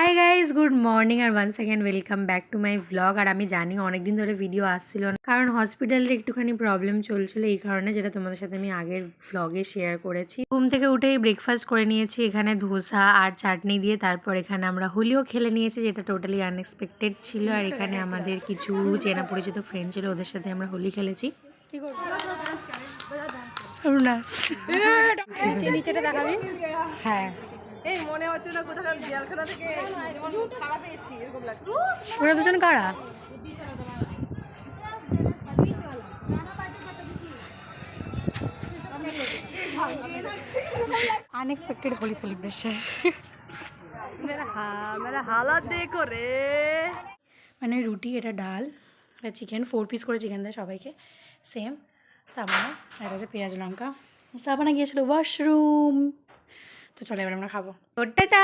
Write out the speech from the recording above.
High guys, good morning আর once second welcome back to my vlog. আর আমি জানি অনেকদিন ধরে ভিডিও আসছিল না, কারণ হসপিটালের একটুখানি প্রবলেম চলছিল, এই কারণে, যেটা তোমাদের সাথে আমি আগের ভ্লগে শেয়ার করেছি। ঘুম থেকে উঠেই ব্রেকফাস্ট করে নিয়েছি এখানে ধোসা আর চাটনি দিয়ে। তারপর এখানে আমরা হোলিও খেলে নিয়েছি, যেটা টোটালি আনএক্সপেক্টেড ছিল। আর এখানে আমাদের কিছু চেনা পরিচিত ফ্রেন্ড ছিল, ওদের সাথে আমরা হোলি খেলেছি। কি করবো নিচেটা দেখাবি? হ্যাঁ, এই মনে হচ্ছে না কোথাকার জেলখানা থেকে যেমন ছাড়া পেয়েছি এরকম লাগছে। ওরা দুজন কারা? Unexpected Holi celebration. মেরা হালাত দেখো রে। মানে রুটি, এটা ডাল, এটা চিকেন, 4 পিস করে চিকেন দেয় সবাইকে, সেম। সাবানা, এটা হচ্ছে পেঁয়াজ লঙ্কা। সাবানা গিয়েছিল ওয়াশরুম, তো চলো এবার আমরা খাবো। টাটা।